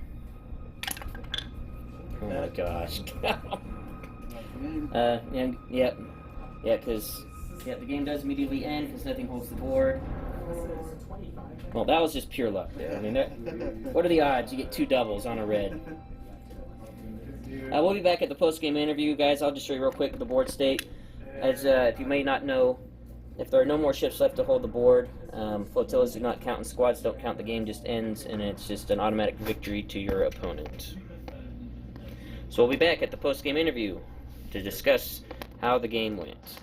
Oh my gosh. Yeah, because the game does immediately end because nothing holds the board. Well, that was just pure luck there. I mean, what are the odds you get 2 doubles on a red? We'll be back at the post-game interview, guys. I'll just show you real quick the board state. As if you may not know, if there are no more ships left to hold the board, flotillas do not count and squads don't count. The game just ends, and it's just an automatic victory to your opponent. So we'll be back at the post-game interview to discuss how the game went.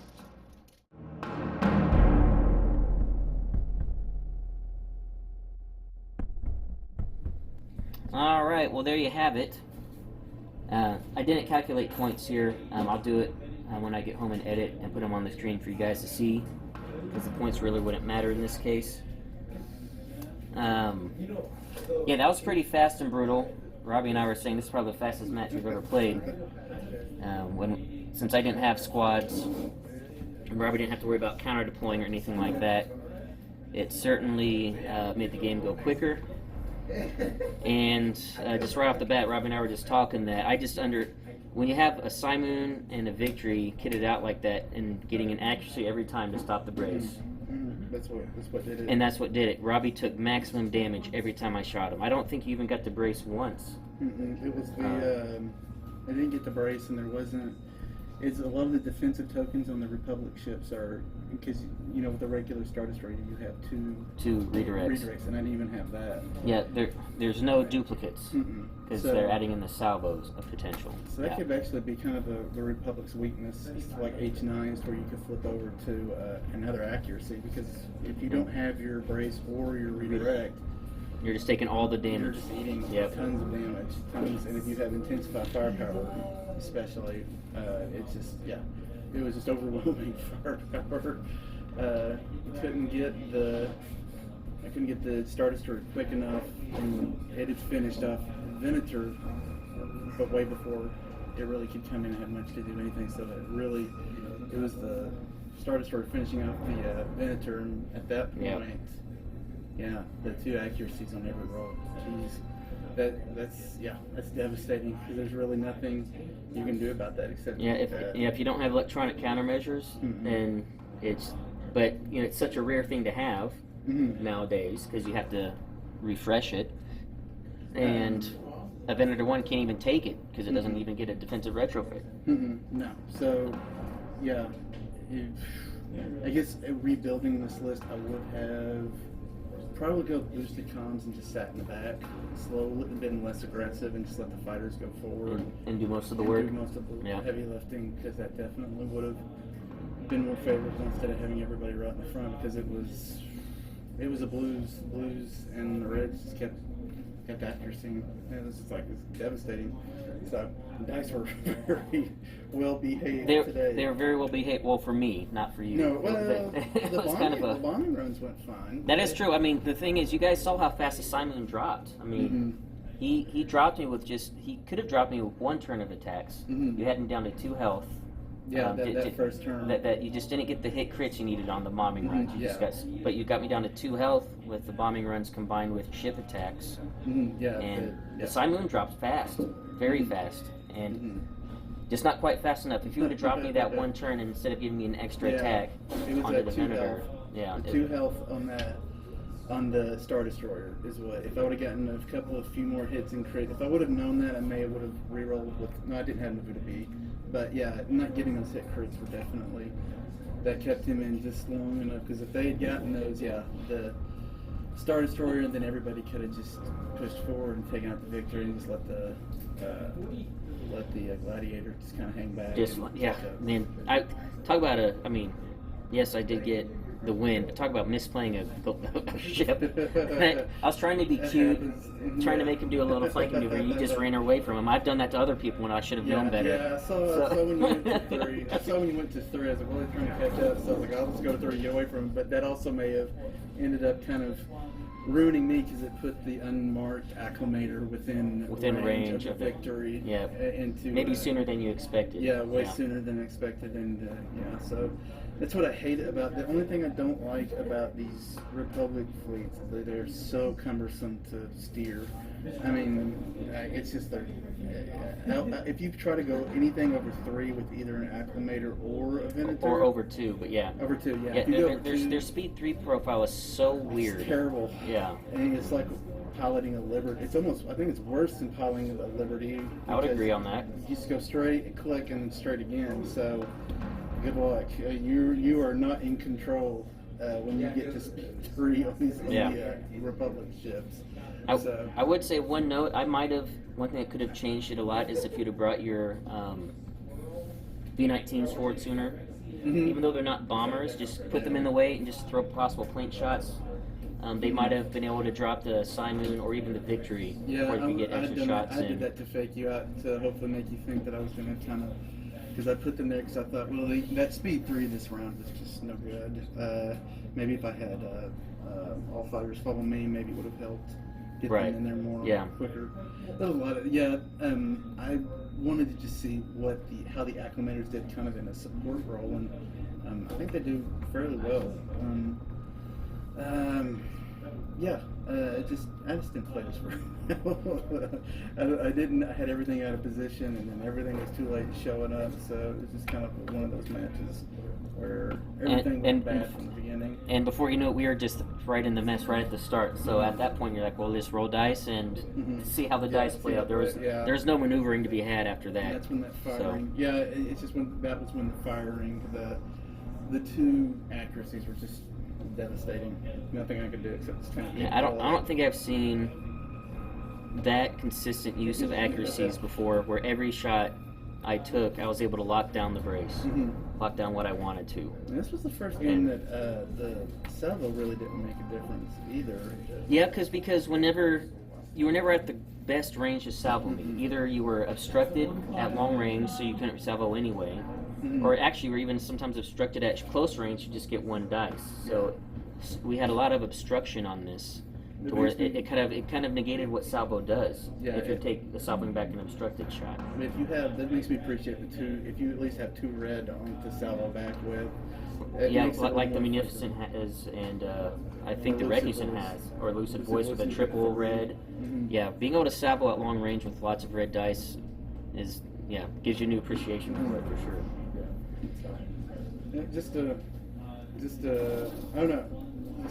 Alright, well there you have it. I didn't calculate points here. I'll do it when I get home and edit and put them on the screen for you guys to see, because the points really wouldn't matter in this case. Yeah, that was pretty fast and brutal. Robbie and I were saying this is probably the fastest match we've ever played. Since I didn't have squads, and Robbie didn't have to worry about counter deploying or anything like that, it certainly made the game go quicker. And just right off the bat, Robbie and I were just talking that when you have a Simoon and a Victory kitted out like that and getting an accuracy every time to stop the brace. That's what did it. And that's what did it. Robbie took maximum damage every time I shot him. I don't think he even got the brace once. It was the I didn't get the brace, and there wasn't. It's a lot of the defensive tokens on the Republic ships are, because with the regular Star Destroyer you have two redirects, and I didn't even have that. Yeah, there's no duplicates because they're adding in the salvos of potential. So that could actually be kind of the Republic's weakness. It's like H9s where you could flip over to another accuracy, because if you don't have your brace or your redirect, you're just taking all the damage. You're just eating tons of damage, tons. And if you have intensified firepower, especially, it's just it was just overwhelming firepower. I couldn't get the Star Destroyer quick enough and it had finished off Venator, but way before it really could come in and have much to do anything. So it was the Star Destroyer finishing off the Venator, and at that point. Yeah, the 2 accuracies on every roll. Jeez, that's devastating, because there's really nothing you can do about that except if you don't have electronic countermeasures, then it's such a rare thing to have nowadays, because you have to refresh it, and a Venator 1 can't even take it because it doesn't even get a defensive retrofit. No, so I guess rebuilding this list, I would have probably go boosted comms and just sat in the back, slowly, been less aggressive, and just let the fighters go forward and do most of the work. Do most of the heavy lifting, because that definitely would have been more favorable instead of having everybody right in the front, because it was a blues, and the reds just kept accuracy. It was just it's devastating. So the dice were very well behaved today. They were very well behaved. Well, for me, not for you. No, well, the bombing runs went fine. That is true. I mean, the thing is, you guys saw how fast the Simoon dropped. I mean, he dropped me with he could have dropped me with 1 turn of attacks. You had him down to 2 health. Yeah, that first turn. That you just didn't get the hit crits you needed on the bombing runs. But you got me down to 2 health with the bombing runs combined with ship attacks. The Simoon dropped fast, very fast, and just not quite fast enough. If you would have dropped me that 1 turn instead of giving me an extra attack onto the Venator, 2 health on the Star Destroyer is what. If I would have gotten a few more hits and crit, if I would have known that, I may would have rerolled with. No, I didn't have Navu to be. But yeah, not getting those hit crits were definitely, that kept him in just long enough, because if they had gotten those, the Star Destroyer, and then everybody could have just pushed forward and taken out the victory and just let the gladiator just kind of hang back. Man, I talk about I mean, yes, I did get the win, but talk about misplaying a ship. I was trying to be cute, trying to make him do a little flank maneuver. You just ran away from him. I've done that to other people when I should have known better. Yeah, I saw when you went to 3. I saw when you went to 3. I was like, well, they're trying to catch up. So I was like, I'll just go to 3 and get away from him. But that also may have ended up kind of ruining me because it put the unmarked acclimator within range of the victory. Yeah, into maybe sooner than you expected. Yeah, way sooner than expected, and so that's what I hate about. The only thing I don't like about these Republic fleets is that they're so cumbersome to steer. I mean, it's just if you try to go anything over 3 with either an acclimator or a Venator, or over 2, but over 2, their speed 3 profile is so weird. It's terrible. Yeah, and it's like piloting a Liberty. It's almost, I think it's worse than piloting a Liberty. I would agree on that. You just go straight, click, and straight again. So good luck. You are not in control when you get to speed 3 on these Republic ships. I would say one note, one thing that could have changed it a lot is if you'd have brought your B-19s forward sooner. Mm-hmm. Even though they're not bombers, just put them in the way and just throw possible plaint shots. They might have been able to drop the Simoon or even the Victory before you could get extra shots in. I did that to fake you out, to hopefully make you think that I was going to kind of... Because I put them there because I thought, well, that speed 3 this round was just no good. Maybe if I had all fighters follow me, maybe it would have helped get them in there more quicker. There was a lot of... I wanted to just see how the acclimators did kind of in a support role, and I think they do fairly well. I just didn't play this well. I had everything out of position, and then everything was too late showing up, so it was just kind of one of those matches where everything went bad from the beginning. And before you know it, we were just right in the mess right at the start. So at that point, you're like, well, just roll dice and see how the dice play out. There's no maneuvering to be had after that. And that's when that firing. So. Yeah, it's just that was when the firing, the 2 accuracies were just devastating. Nothing I could do except just kind of. I don't think I've seen that consistent use of accuracies before, where every shot I took, I was able to lock down the brace, lock down what I wanted to. And this was the first game that the salvo really didn't make a difference either. Yeah, because whenever you were never at the best range to salvo me, either you were obstructed at long range, so you couldn't salvo anyway. Or actually, we're even sometimes obstructed at close range. You just get 1 dice. So we had a lot of obstruction on this, to where it kind of negated what salvo does. Yeah, if you take the salvoing back an obstructed shot. I mean, that makes me appreciate the 2. If you at least have 2 red on to salvo back with. Like the Munificent has, and I think the Recusant has, or Lucid Voice with a triple red. Yeah, being able to salvo at long range with lots of red dice is gives you a new appreciation for it for sure. I don't know.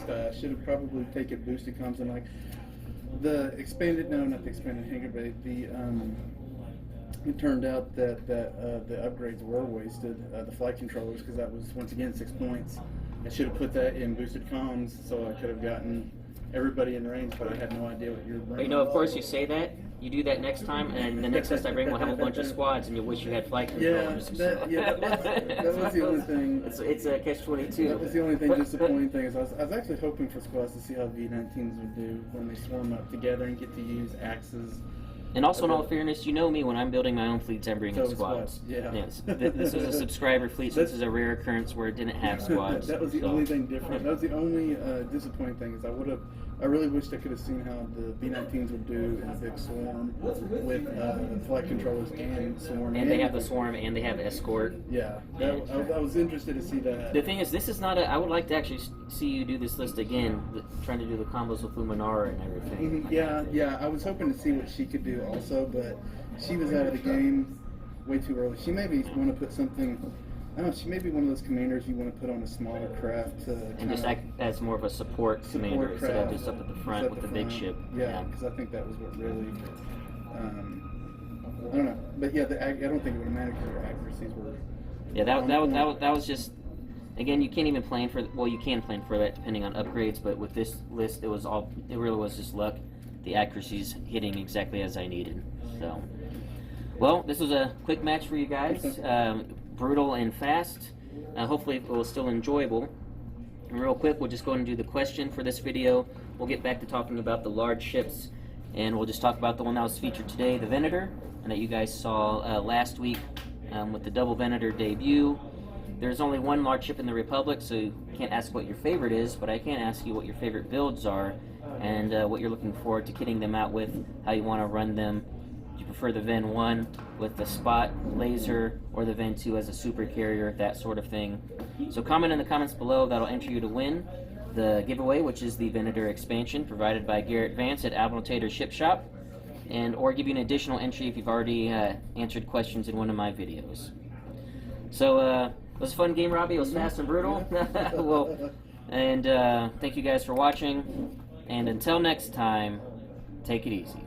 I should have probably taken boosted comms and like the expanded. No, not the expanded hangar bay. It turned out that the upgrades were wasted. The flight controllers, because that was once again 6 points. I should have put that in boosted comms, so I could have gotten everybody in range, but I had no idea what you were bringing. Of course, you say that. You do that next time, and the next test I bring will have a bunch of squads, and you wish you had flight controllers. That was the only thing. It's a catch-22. That was the only thing disappointing thing. Is I was actually hoping for squads to see how V-19s would do when they swarm up together and get to use axes. And also, in all fairness, you know me, when I'm building my own fleets, I'm bringing squads. Yes. This was a subscriber fleet, so this is a rare occurrence where it didn't have squads. That was the only thing different. That was the only disappointing thing, is I really wished I could have seen how the B-19s would do in a big swarm with flight controllers and swarm. And they have the swarm and they have escort. Yeah, I was interested to see that. The thing is, this is not I would like to actually see you do this list again, trying to do the combos with Luminara and everything. Yeah, I was hoping to see what she could do also, but she was out of the game way too early. She maybe want to put something... I don't know, she may be one of those commanders you want to put on a smaller craft and just act as more of a support commander instead of just up at the front with the big ship. Yeah, because I think that was what really. I don't know, but I don't think it would have mattered because her accuracies were. Yeah, that was just, Again, you can't even plan for, well, you can plan for that depending on upgrades, but with this list, it really was just luck. The accuracy's hitting exactly as I needed. So, well, this was a quick match for you guys. Brutal and fast. Hopefully it was still enjoyable. And real quick, we'll just go ahead and do the question for this video. We'll get back to talking about the large ships, and we'll just talk about the one that was featured today, the Venator, and that you guys saw last week with the double Venator debut. There's only one large ship in the Republic, so you can't ask what your favorite is, but I can ask you what your favorite builds are, and what you're looking forward to kitting them out with, how you want to run them. Do you prefer the Ven 1 with the spot laser, or the Ven 2 as a super carrier, that sort of thing. So comment in the comments below. That'll enter you to win the giveaway, which is the Venator expansion provided by Garrett Vance at Admiral Tater's Ship Shop, and or give you an additional entry if you've already answered questions in one of my videos. So it was a fun game, Robbie. It was fast and brutal. Well, and thank you guys for watching. And until next time, take it easy.